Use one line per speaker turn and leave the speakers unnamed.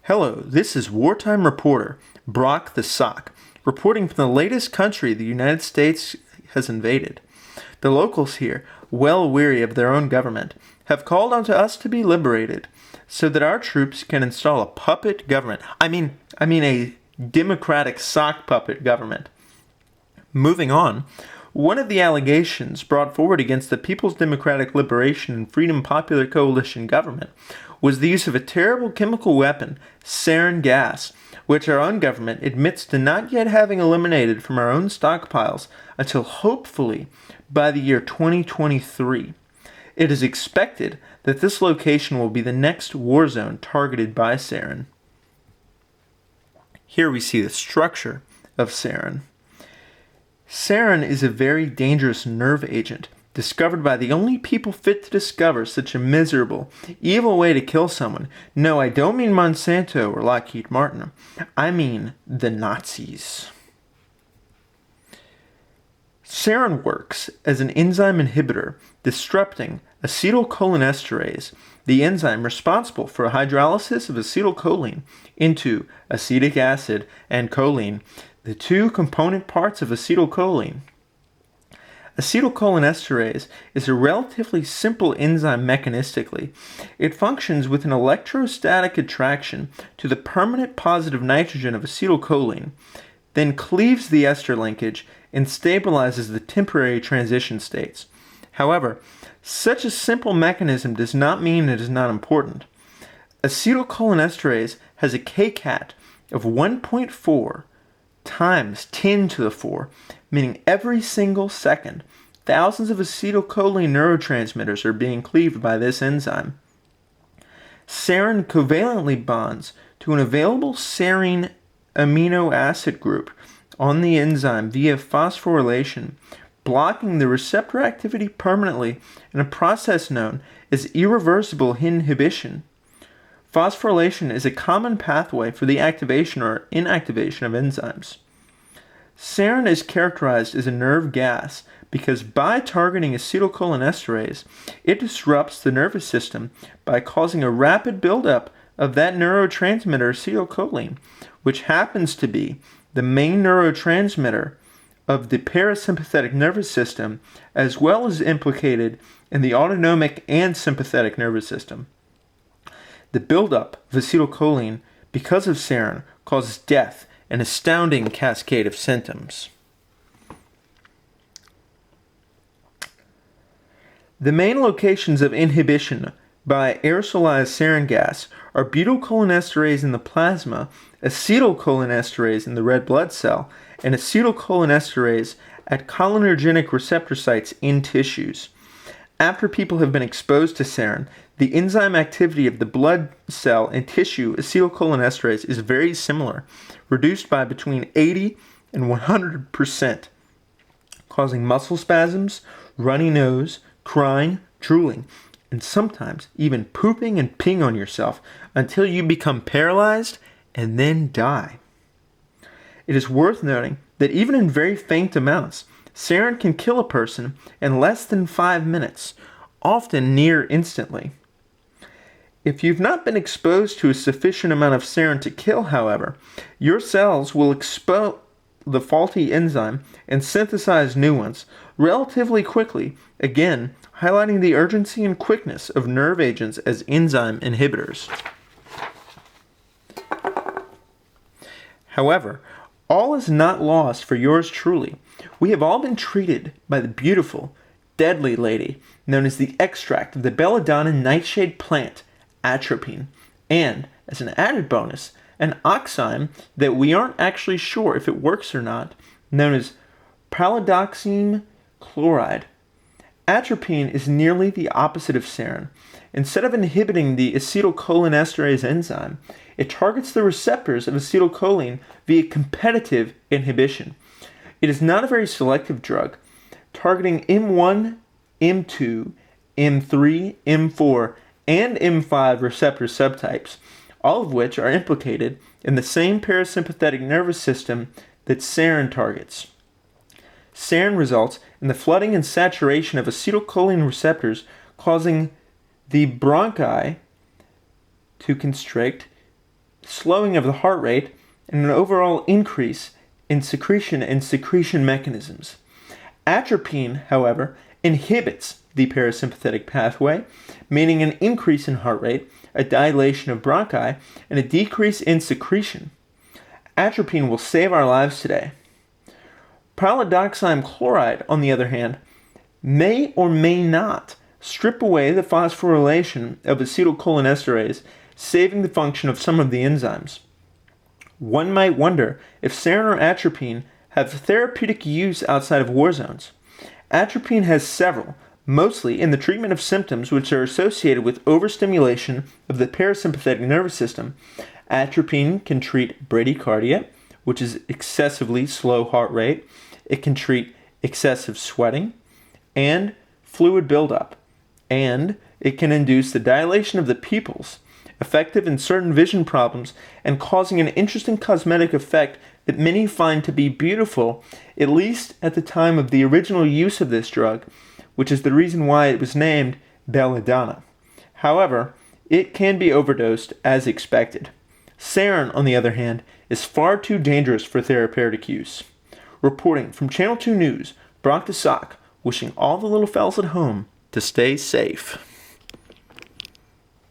Hello, this is wartime reporter Brock the Sock, reporting from the latest country the United States has invaded. The locals here, well weary of their own government, have called on to us to be liberated, so that our troops can install a puppet government. I mean a democratic sock puppet government. Moving on, one of the allegations brought forward against the People's Democratic Liberation and Freedom Popular Coalition government was the use of a terrible chemical weapon, sarin gas, which our own government admits to not yet having eliminated from our own stockpiles until hopefully by the year 2023. It is expected that this location will be the next war zone targeted by sarin. Here we see the structure of sarin. Sarin is a very dangerous nerve agent, discovered by the only people fit to discover such a miserable, evil way to kill someone. No, I don't mean Monsanto or Lockheed Martin. I mean the Nazis. Sarin works as an enzyme inhibitor, disrupting acetylcholinesterase, the enzyme responsible for hydrolysis of acetylcholine into acetic acid and choline, the two component parts of acetylcholine. Acetylcholinesterase is a relatively simple enzyme mechanistically. It functions with an electrostatic attraction to the permanent positive nitrogen of acetylcholine, then cleaves the ester linkage and stabilizes the temporary transition states. However, such a simple mechanism does not mean it is not important. Acetylcholinesterase has a kcat of 1.4 times 10 to the 4, meaning every single second, thousands of acetylcholine neurotransmitters are being cleaved by this enzyme. Sarin covalently bonds to an available serine amino acid group on the enzyme via phosphorylation, blocking the receptor activity permanently in a process known as irreversible inhibition. Phosphorylation is a common pathway for the activation or inactivation of enzymes. Sarin is characterized as a nerve gas because by targeting acetylcholinesterase, it disrupts the nervous system by causing a rapid buildup of that neurotransmitter acetylcholine, which happens to be the main neurotransmitter of the parasympathetic nervous system, as well as implicated in the autonomic and sympathetic nervous system. The buildup of acetylcholine because of sarin causes death, an astounding cascade of symptoms. The main locations of inhibition by aerosolized sarin gas are butyrylcholinesterase in the plasma, acetylcholinesterase in the red blood cell, and acetylcholinesterase at cholinergic receptor sites in tissues. After people have been exposed to sarin, the enzyme activity of the blood cell and tissue acetylcholinesterase is very similar, reduced by between 80 and 100%, causing muscle spasms, runny nose, crying, drooling, and sometimes even pooping and peeing on yourself until you become paralyzed and then die. It is worth noting that even in very faint amounts, sarin can kill a person in less than 5 minutes, often near instantly. If you've not been exposed to a sufficient amount of sarin to kill, however, your cells will expel the faulty enzyme and synthesize new ones relatively quickly, again highlighting the urgency and quickness of nerve agents as enzyme inhibitors. However, all is not lost for yours truly. We have all been treated by the beautiful, deadly lady known as the extract of the belladonna nightshade plant, Atropine, and, as an added bonus, an oxime that we aren't actually sure if it works or not, known as pralidoxime chloride. Atropine is nearly the opposite of sarin. Instead of inhibiting the acetylcholinesterase enzyme, it targets the receptors of acetylcholine via competitive inhibition. It is not a very selective drug, targeting M1, M2, M3, M4, and M5 receptor subtypes, all of which are implicated in the same parasympathetic nervous system that sarin targets. Sarin results in the flooding and saturation of acetylcholine receptors, causing the bronchi to constrict, slowing of the heart rate, and an overall increase in secretion and secretion mechanisms. Atropine, however, inhibits the parasympathetic pathway, meaning an increase in heart rate, a dilation of bronchi, and a decrease in secretion. Atropine will save our lives today. Pralidoxime chloride, on the other hand, may or may not strip away the phosphorylation of acetylcholinesterase, saving the function of some of the enzymes. One might wonder if sarin or atropine have therapeutic use outside of war zones. Atropine has several, mostly in the treatment of symptoms which are associated with overstimulation of the parasympathetic nervous system. Atropine can treat bradycardia, which is excessively slow heart rate. It can treat excessive sweating and fluid buildup. And it can induce the dilation of the pupils, effective in certain vision problems and causing an interesting cosmetic effect that many find to be beautiful, at least at the time of the original use of this drug, which is the reason why it was named belladonna. However, it can be overdosed as expected. Sarin, on the other hand, is far too dangerous for therapeutic use. Reporting from Channel 2 News, Brock the Sock, wishing all the little fellas at home to stay safe.